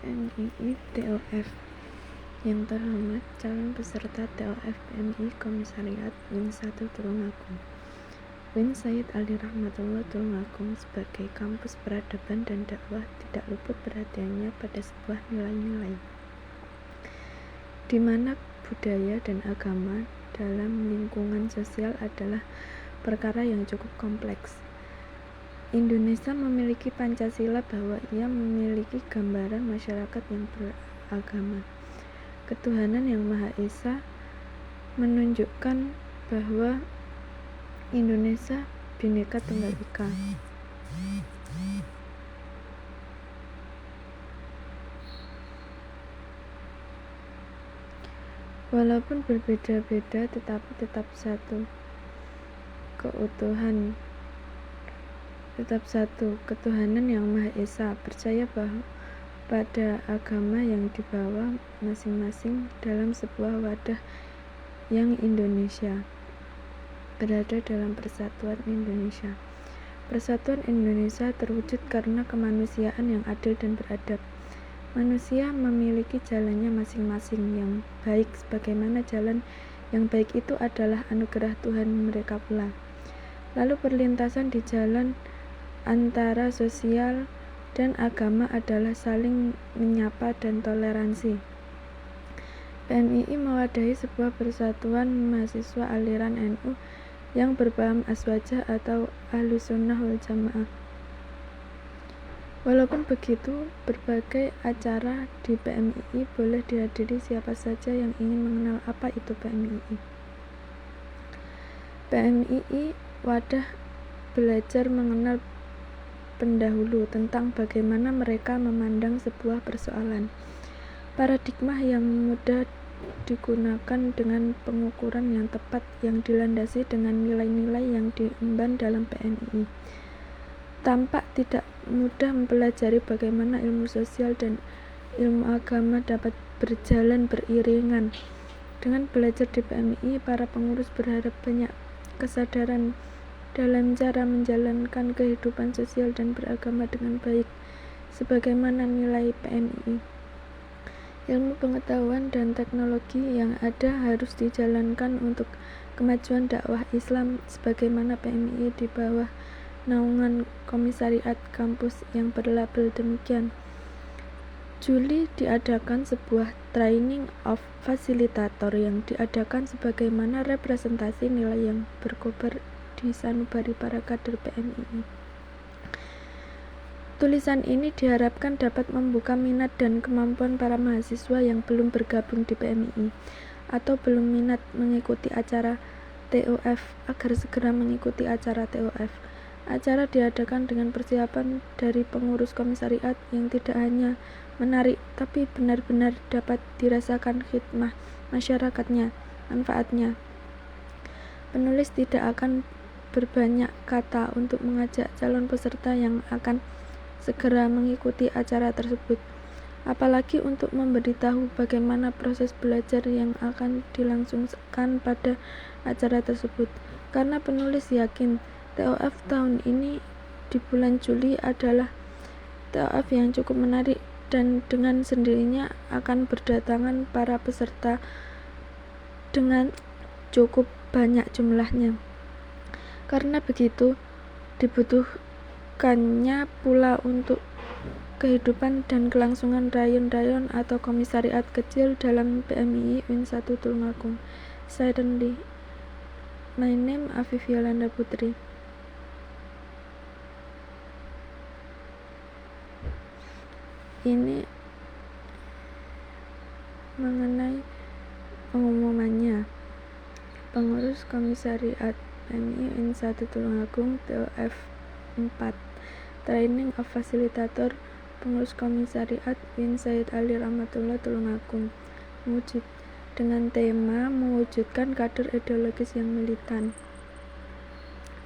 PMII TOF. Yang terhormat calon peserta TOF PMII Komisariat Win 1 Tulungagung. Win Said Ali Rahmatullah Tulungagung sebagai kampus peradaban dan dakwah tidak luput perhatiannya pada sebuah nilai-nilai di mana budaya dan agama dalam lingkungan sosial adalah perkara yang cukup kompleks. Indonesia memiliki Pancasila bahwa ia memiliki gambaran masyarakat yang beragama. Ketuhanan yang Maha Esa menunjukkan bahwa Indonesia Bhinneka Tunggal Ika. Walaupun berbeda-beda tetapi tetap satu keutuhan. Tetap satu ketuhanan yang Maha Esa, percaya bahwa pada agama yang dibawa masing-masing dalam sebuah wadah yang Indonesia berada dalam persatuan Indonesia. Persatuan Indonesia terwujud karena kemanusiaan yang adil dan beradab. Manusia memiliki jalannya masing-masing yang baik, sebagaimana jalan yang baik itu adalah anugerah Tuhan mereka pula. Lalu perlintasan di jalan antara sosial dan agama adalah saling menyapa dan toleransi. PMII mewadahi sebuah persatuan mahasiswa aliran NU yang berpaham aswajah atau Ahlussunnah wal Jamaah. Walaupun begitu, berbagai acara di PMII boleh dihadiri siapa saja yang ingin mengenal apa itu PMII. PMII wadah belajar mengenal pendahulu tentang bagaimana mereka memandang sebuah persoalan. Paradigma yang mudah digunakan dengan pengukuran yang tepat yang dilandasi dengan nilai-nilai yang diemban dalam PMII. Tampak tidak mudah mempelajari bagaimana ilmu sosial dan ilmu agama dapat berjalan beriringan. Dengan belajar di PMII, para pengurus berharap banyak kesadaran dalam cara menjalankan kehidupan sosial dan beragama dengan baik, sebagaimana nilai PMII. Ilmu pengetahuan dan teknologi yang ada harus dijalankan untuk kemajuan dakwah Islam, sebagaimana PMII di bawah naungan Komisariat Kampus yang berlabel demikian. Juli diadakan sebuah training of fasilitator yang diadakan sebagaimana representasi nilai yang berkobar di sanubari para kader PMII. Tulisan ini diharapkan dapat membuka minat dan kemampuan para mahasiswa yang belum bergabung di PMII atau belum minat mengikuti acara TOF agar segera mengikuti acara TOF. Acara diadakan dengan persiapan dari pengurus komisariat yang tidak hanya menarik tapi benar-benar dapat dirasakan khidmah masyarakatnya, manfaatnya. Penulis tidak akan berbanyak kata untuk mengajak calon peserta yang akan segera mengikuti acara tersebut, apalagi untuk memberitahu bagaimana proses belajar yang akan dilangsungkan pada acara tersebut, karena penulis yakin TOF tahun ini di bulan Juli adalah TOF yang cukup menarik dan dengan sendirinya akan berdatangan para peserta dengan cukup banyak jumlahnya. Karena begitu, dibutuhkannya pula untuk kehidupan dan kelangsungan rayon-rayon atau komisariat kecil dalam PMII Win 1 Tulungagung. Suddenly, my name Afif Yolanda Putri. Ini mengenai pengumumannya. Pengurus Komisariat PMII Win 1 Tulungagung TOF 4. Training of Facilitator Pengurus Komisariat Win Said Ali Rahmatullah Tulungagung. Mewujud dengan tema mewujudkan kader ideologis yang militan.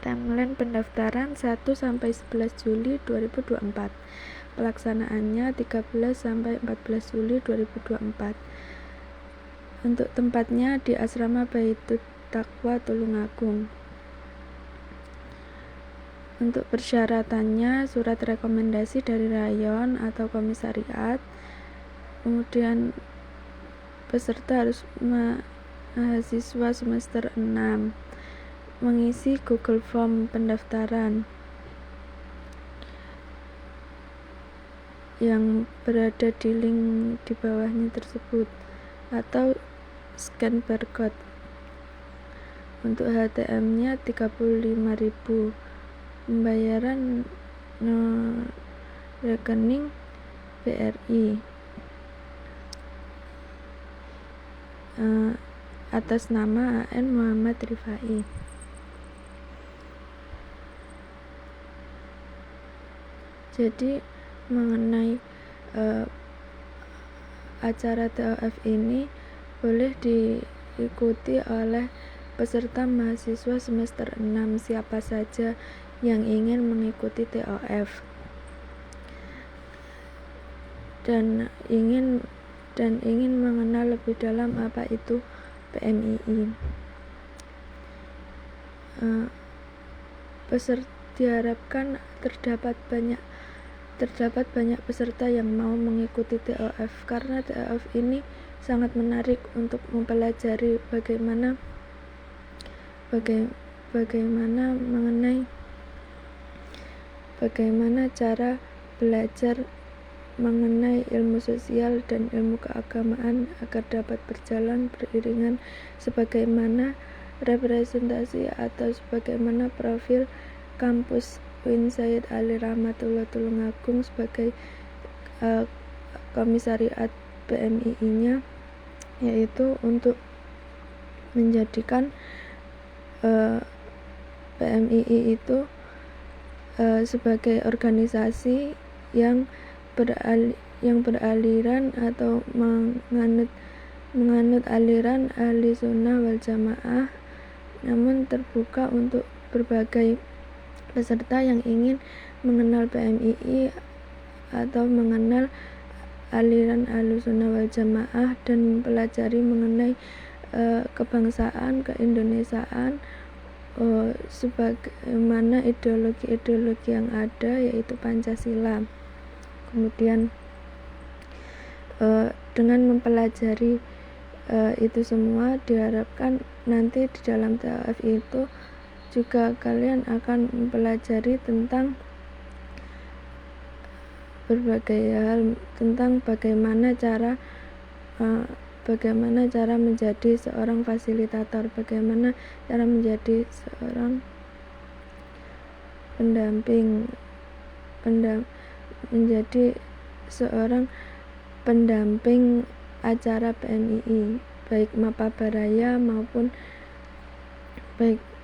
Timeline pendaftaran 1 sampai 11 Juli 2024. Pelaksanaannya 13 sampai 14 Juli 2024. Untuk tempatnya di Asrama Baitut Taqwa Tulungagung. Untuk persyaratannya surat rekomendasi dari rayon atau komisariat, kemudian peserta harus mahasiswa semester 6 mengisi Google Form pendaftaran yang berada di link di bawahnya tersebut atau scan barcode. Untuk HTM-nya 35.000. Pembayaran rekening BRI atas nama AN Muhammad Rifai. Jadi mengenai acara TOF ini boleh diikuti oleh peserta mahasiswa semester 6 siapa saja yang ingin mengikuti TOF dan ingin mengenal lebih dalam apa itu PMII. Diharapkan terdapat banyak peserta yang mau mengikuti TOF karena TOF ini sangat menarik untuk mempelajari bagaimana cara belajar mengenai ilmu sosial dan ilmu keagamaan agar dapat berjalan beriringan sebagaimana representasi atau sebagaimana profil kampus UIN Sayyid Ali Rahmatullah Tulungagung sebagai komisariat PMII-nya, yaitu untuk menjadikan PMII itu sebagai organisasi yang beraliran atau menganut aliran ahli sunnah wal jamaah, namun terbuka untuk berbagai peserta yang ingin mengenal PMII atau mengenal aliran ahli sunnah wal jamaah dan mempelajari mengenai kebangsaan, keindonesiaan, sebagaimana ideologi yang ada, yaitu Pancasila. Kemudian dengan mempelajari itu semua, diharapkan nanti di dalam TOF itu juga kalian akan mempelajari tentang berbagai hal, tentang bagaimana cara menjadi seorang fasilitator, bagaimana cara menjadi seorang pendamping acara PMII, baik Mapabaraya maupun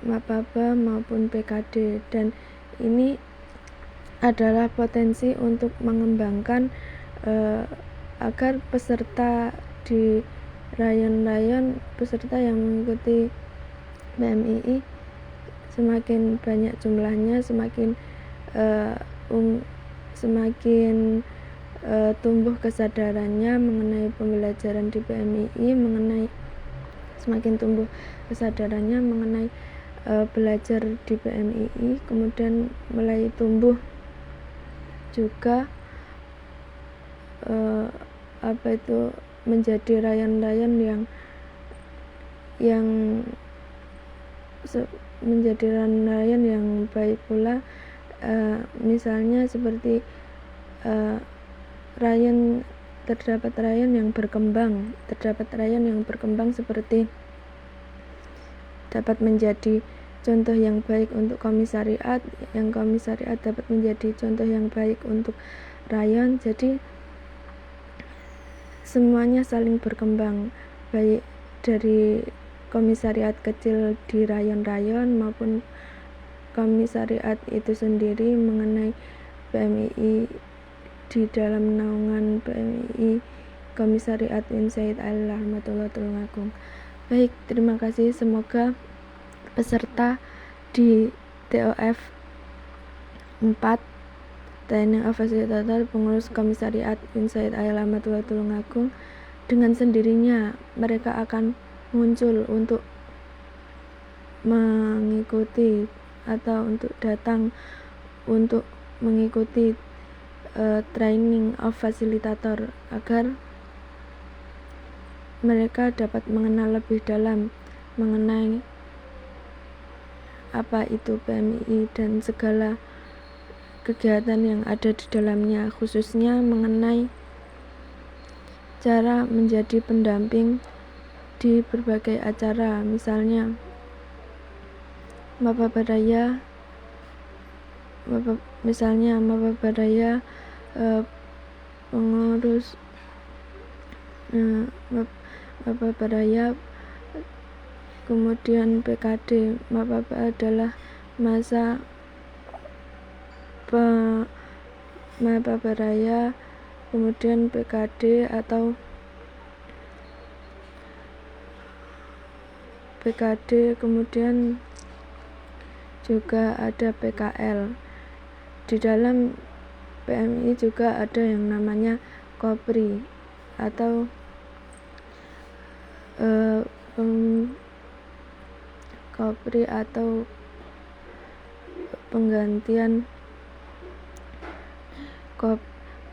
Mapaba maupun PKD, dan ini adalah potensi untuk mengembangkan agar peserta di rayon-rayon, peserta yang mengikuti PMII semakin banyak jumlahnya, semakin tumbuh kesadarannya mengenai pembelajaran di PMII, semakin tumbuh kesadarannya mengenai belajar di PMII, kemudian mulai tumbuh juga menjadi rayon-rayon yang baik pula, misalnya seperti terdapat rayon yang berkembang seperti dapat menjadi contoh yang baik untuk komisariat, yang komisariat dapat menjadi contoh yang baik untuk rayon. Jadi semuanya saling berkembang, baik dari komisariat kecil di rayon-rayon maupun komisariat itu sendiri mengenai PMII di dalam naungan PMII Komisariat UIN Sayyid Ali Rahmatullah Tulungagung. Baik, terima kasih. Semoga peserta di TOF 4 Training of Facilitator Pengurus Komisariat UIN Sayyid Ali Rahmatullah Tulungagung, dengan sendirinya mereka akan muncul untuk mengikuti atau untuk datang untuk mengikuti training of facilitator agar mereka dapat mengenal lebih dalam mengenai apa itu PMII dan segala kegiatan yang ada di dalamnya, khususnya mengenai cara menjadi pendamping di berbagai acara, misalnya Maba Baraya, pengurus Maba Baraya, kemudian PKD. Maba adalah masa Maba Baraya, kemudian PKD atau kemudian juga ada PKL. Di dalam PMI juga ada yang namanya Kopri atau penggantian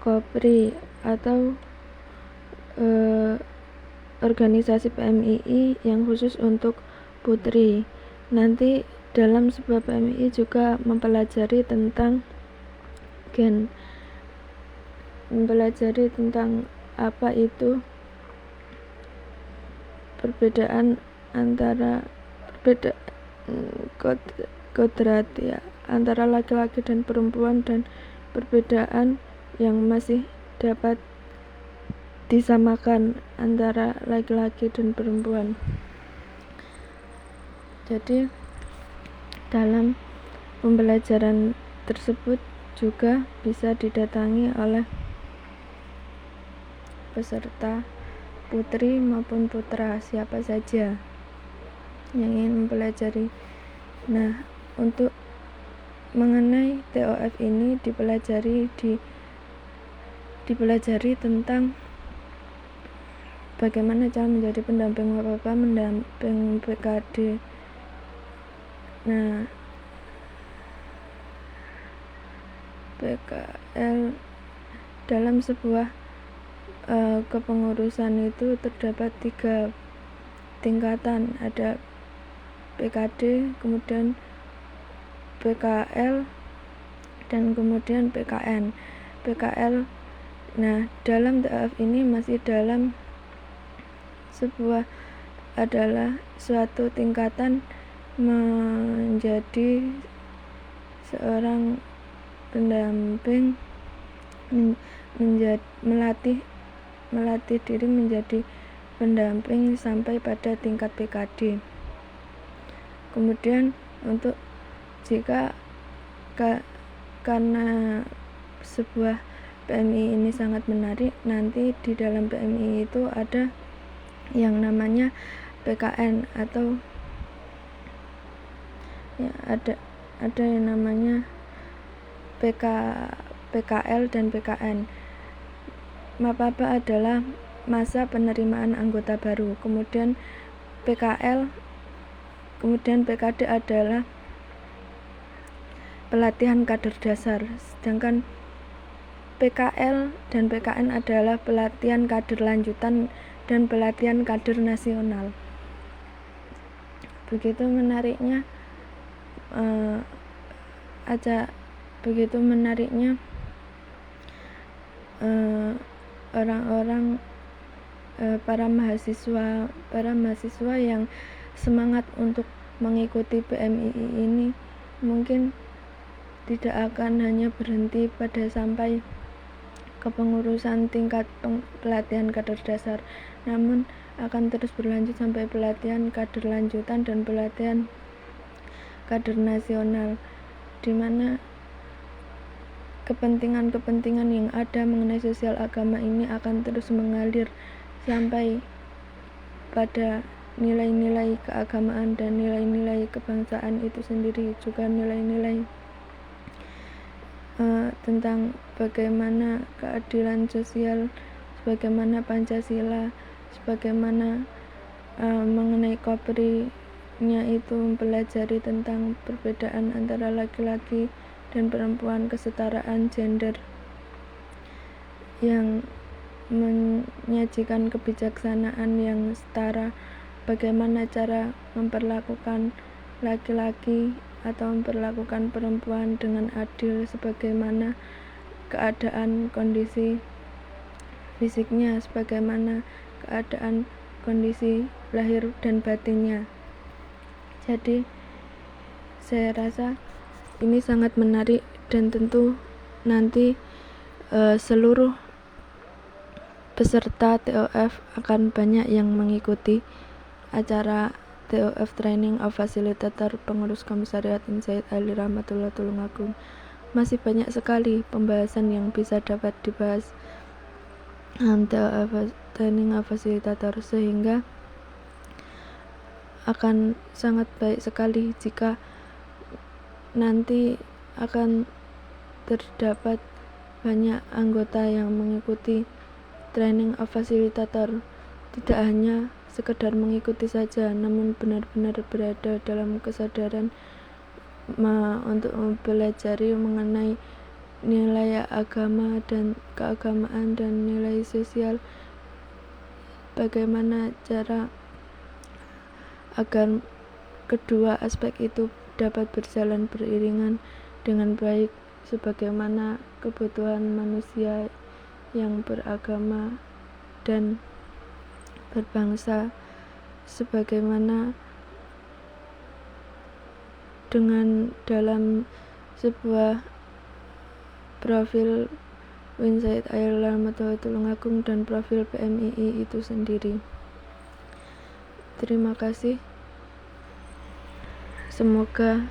Kopri atau organisasi PMII yang khusus untuk putri. Nanti dalam sebuah PMII juga mempelajari tentang gen, mempelajari tentang apa itu perbedaan antara kodrat ya, antara laki-laki dan perempuan, dan perbedaan yang masih dapat disamakan antara laki-laki dan perempuan. Jadi dalam pembelajaran tersebut juga bisa didatangi oleh peserta putri maupun putra, siapa saja yang ingin mempelajari. Nah, untuk mengenai TOF ini dipelajari tentang bagaimana cara menjadi pendamping Maba, mendamping PKD. Nah, PKL dalam sebuah kepengurusan itu terdapat 3 tingkatan, ada PKD, kemudian PKL, dan kemudian PKN. PKL, nah dalam TAF ini masih dalam adalah suatu tingkatan menjadi seorang pendamping, melatih diri menjadi pendamping sampai pada tingkat PKD. Kemudian untuk jika karena sebuah PMI ini sangat menarik, nanti di dalam PMI itu ada yang namanya PKN atau ya, ada yang namanya PKL dan PKN. Maba adalah masa penerimaan anggota baru, kemudian PKL, kemudian PKD adalah pelatihan kader dasar, sedangkan PKL dan PKN adalah pelatihan kader lanjutan dan pelatihan kader nasional. Begitu menariknya orang-orang para mahasiswa yang semangat untuk mengikuti PMII ini mungkin tidak akan hanya berhenti pada sampai kepengurusan tingkat pelatihan kader dasar, namun akan terus berlanjut sampai pelatihan kader lanjutan dan pelatihan kader nasional, di mana kepentingan-kepentingan yang ada mengenai sosial agama ini akan terus mengalir sampai pada nilai-nilai keagamaan dan nilai-nilai kebangsaan itu sendiri, juga nilai-nilai tentang bagaimana keadilan sosial, sebagaimana Pancasila, sebagaimana mengenai Kopri-nya itu mempelajari tentang perbedaan antara laki-laki dan perempuan, kesetaraan gender yang menyajikan kebijaksanaan yang setara, bagaimana cara memperlakukan laki-laki atau memperlakukan perempuan dengan adil, sebagaimana keadaan kondisi fisiknya, sebagaimana keadaan kondisi lahir dan batinnya. Jadi saya rasa ini sangat menarik dan tentu nanti seluruh peserta TOF akan banyak yang mengikuti acara TOF Training of Facilitator Pengurus Komisariat Insight Ali Rahmatullah Tulungagung. Masih banyak sekali pembahasan yang bisa dapat dibahas TOF Training of Facilitator, sehingga akan sangat baik sekali jika nanti akan terdapat banyak anggota yang mengikuti training of facilitator, tidak hanya sekedar mengikuti saja, namun benar-benar berada dalam kesadaran untuk mempelajari mengenai nilai agama dan keagamaan dan nilai sosial, bagaimana cara agar kedua aspek itu dapat berjalan beriringan dengan baik, sebagaimana kebutuhan manusia yang beragama dan berbangsa, sebagaimana dengan dalam sebuah profil Insight Ali Rahmatullah Tulungagung dan profil PMII itu sendiri. Terima kasih. Semoga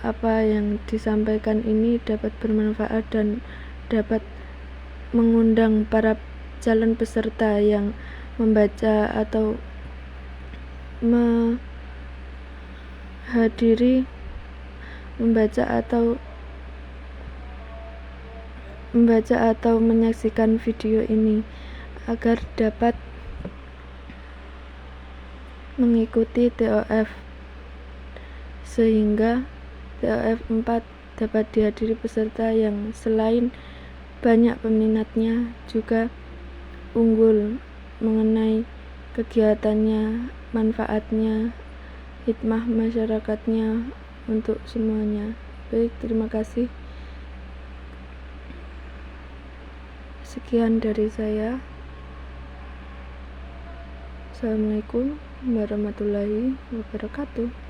apa yang disampaikan ini dapat bermanfaat dan dapat mengundang para calon peserta yang membaca atau membaca atau menyaksikan video ini agar dapat mengikuti TOF, sehingga TOF 4 dapat dihadiri peserta yang selain banyak peminatnya juga unggul mengenai kegiatannya, manfaatnya, hikmah masyarakatnya untuk semuanya. Baik, terima kasih. Sekian dari saya. Assalamualaikum warahmatullahi wabarakatuh.